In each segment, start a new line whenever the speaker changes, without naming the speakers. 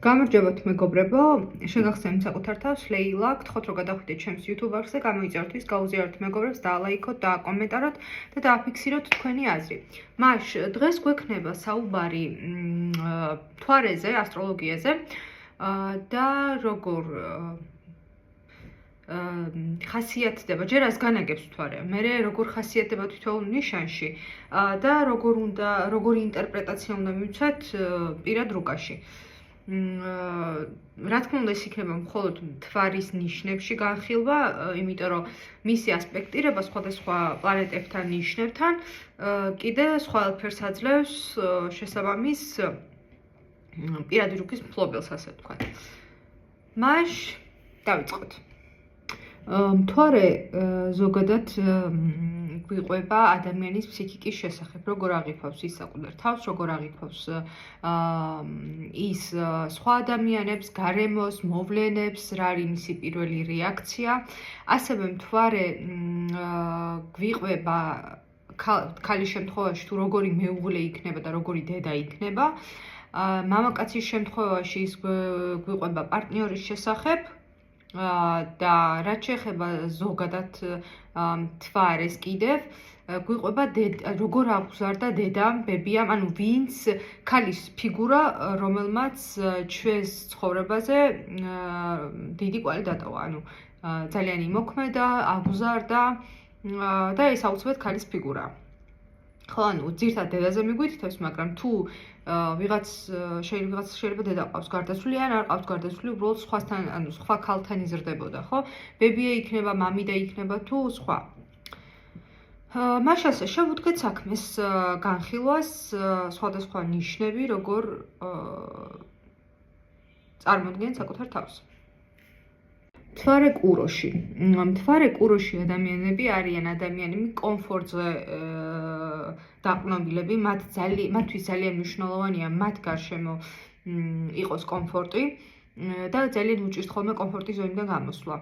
გამარჯობათ მეგობრებო, შეგახსენებთ საკუთარ თავს, ლეილა, გთხოვთ რომ გადახვიდეთ ჩემს YouTube არხზე, გამოიწეროთ გაუზიაროთ მეგობრებს, დაალაიქოთ, დააკომენტაროთ და დააფიქსიროთ თქვენი აზრი. მაშ დღეს გვექნება საუბარი მთვარეზე, ასტროლოგიაზე და როგორ ხასიათდება, ჯერ ას განაგებს მთვარე, მერე როგორ ხასიათდება თითოეულ ნიშანში და როგორი ინტერპრეტაცია უნდა მივცეთ პირად რუკაში. რა თქმა უნდა, ეს იქნება მხოლოდ მთვარის ნიშნებში განხილვა, იმიტომ რომ მისი ასპექტირება სხვადასხვა პლანეტებთან, ნიშნებთან კიდე სხვა ელფერს აძლევს შესაბამის პირადი რუკის მფლობელს, ასე ვთქვათ. მაშ დავიწყოთ. მთვარე ზოგადად გვიყვება ადამიანის ფსიქიკის შესახებ, როგორ აღიქვავს ის საკუთარ თავს, როგორ აღიქვავს ის სხვა ადამიანებს, გარემოს, მოვლენებს, რა არის მისი პირველი რეაქცია. ასევე მთვარე გვიყვება ქალის შემთხვევაში თუ როგორი მეუღლე იქნება და როგორი დედა იქნება. მამაკაცის შემთხვევაში ის გვიყვება პარტნიორის შესახებ. და რაც შეეხება ზოგადად მთვარეს კიდევ გვიყვება როგორ აღზარდა დედამ, ბებიამ, ანუ ვინც ქალის ფიგურა, რომელმაც ჩვენს ცხოვრებაზე დიდი კვალი დატოვა, ანუ ძალიან იმოქმედა, აღზარდა და ეს აუცილებლად ქალის ფიგურაა. ხო, ანუ ძირთად დედაზე მიგვითითებს, მაგრამ თუ ვიღაც შეიძლება დედა ყავს გარდაცვლილი, ან არ ყავს გარდაცვლილი, უბრალოდ სხვასთან, ანუ სხვა ქალთან იზრდებოდა, ხო? ბებია იქნება, მამიდა იქნება თუ სხვა. მაშ ასე შევუდგეთ საქმეს განხილვას, სხვადასხვა ნიშნები, როგორ წარმოადგენს საკუთარ თავს. მთვარე კუროში. მთვარე კუროში ადამიანები არიან ადამიანები კომფორტზე დაყრდნობილები, მათთვის ძალიან მნიშვნელოვანია მათ გარშემო იყოს კომფორტი და ძალიან უჭირთ ხოლმე კომფორტის ზონიდან გამოსვლა.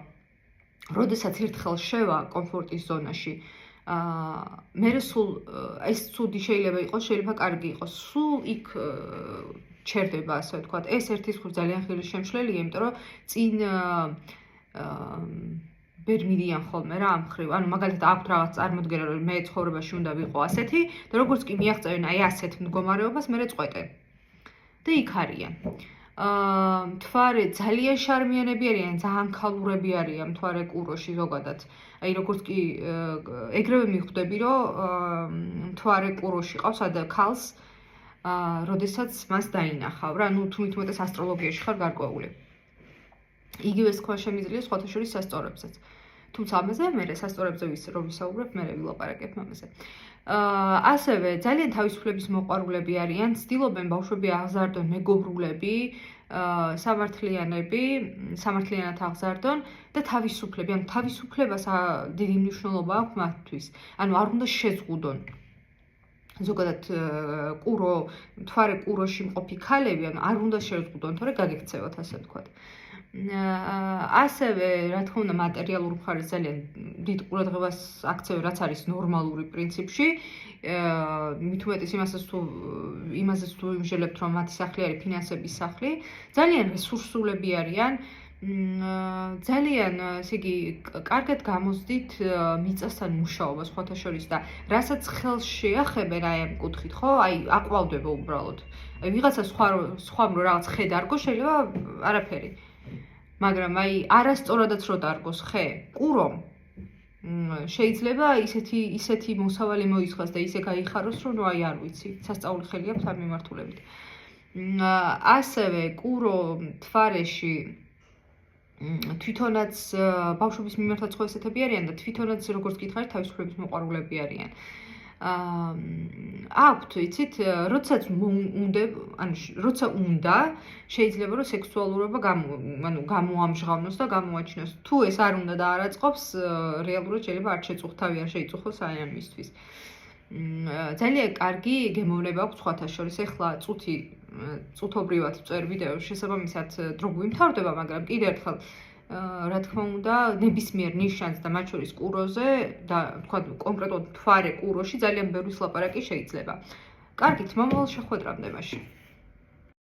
როდესაც ერთხელ შევა კომფორტის ზონაში, მერე სულ ეს ცუდი შეიძლება იყოს, შეიძლება კარგი იყოს, სულ იქ ჩერდება, ასე ვთქვათ. ეს ერთის მხრივ ძალიან ხელი შემშლელია, იმიტომ რომ წინ ვერ მიდიან ხოლმე რა ამ მხრივ, ანუ მაგალითად აქვთ რაღაც წარმოდგენა, რომ მე ცხოვრებაში უნდა ვიყო ასეთი და როგორც კი მიაღწევენ აი ასეთ მდგომარეობას, მერე წყვეტენ და იქ არიან. მთვარე ძალიან შარმიანები არიან, ძალიან ქალურები არიან მთვარე კუროში ზოგადად. აი როგორც კი ეგრევე მიხვდები, რომ მთვარე კუროში ყავს ქალს, როდესაც მას დაინახავ რა, ну თუ მithumetes ასტროლოგიაში ხარ გარკვეული. იგივე სხვა შემიძლია სხვათა შორის სასწორებსაც. თუმცა ამაზე მერე სასწორებზე რომ ვისაუბრებ, მერე ვილაპარაკებ ამაზე. ასევე ძალიან თავისუფლების მოყვარულები არიან, ცდილობენ ბავშვები აღზარდონ, მეგობრულები, სამართლიანად აღზარდონ და თავისუფლები, ანუ თავისუფლებას დიდი მნიშვნელობა აქვს მათთვის. ანუ არ უნდა შეზღუდონ. ზოგადად მთვარე კუროში მყოფი ქალები, ანუ არ უნდა შეზღუდონ, თორე გაგექცევათ, ასე ვთქვათ. ასევე, რა თქმა უნდა, მატერიალურ მხარეს ძალიან დიდ ყურადღებას აქცევენ, რაც არის ნორმალური პრინციპში. მით უმეტეს იმაზეც თუ იმჟელებთ, რომ მათი სახლი არის ფინანსების სახლი, ძალიან რესურსულები არიან. ძალიან, ესე იგი, კარგად გამოსდით მიწასთან მუშაობა სხვათა შორის და რასაც ხელს შეახებენ აი ამ კუთხით, ხო? აი აყვავდება უბრალოდ. აი ვიღაცა სხვამ რო რაღაც ხე დარგო, შეიძლება არაფერი. მაგრამ აი არასწორადაც რო დარგოს ხე, კურომ შეიძლება ისეთი მოსავალი მოიცხას და ისე გაიხაროს, რომ ნუ აი არ ვიცი, სასწაული ხელი აქვს ამ მიმართულებით. ასევე კურო მთვარეში თვითონაც ბავშვების მიმართაც ხო ესეთები არიან და თვითონაც როგორც გითხარით, თავისუფლების მოყვარულები არიან. აქვთ, იცით, როდესაც როცა უნდა, შეიძლება რომ სექსუალურობა გამოამჟღავნოს და გამოაჩინოს. თუ ეს არ უნდა და არ აწყობს, რეალურად შეიძლება არ შეწუხთავი, არ შეიწუხოს აი ამისთვის. ძალიან კარგი გემოვნება აქვს სხვათა შორის. ეხლა წუთობრივად წერ ვიდეო, შესაბამისად დრო გვიმთავრდება, მაგრამ კიდევ ერთხელ რა თქმა უნდა, ნებისმიერ ნიშანს და მათ შორის კუროზე და თქვა კონკრეტულად მთვარე კუროში ძალიან ბევრი ლაპარაკი შეიძლება. კარგით, მომავალ შეხვედრამდე მაშინ.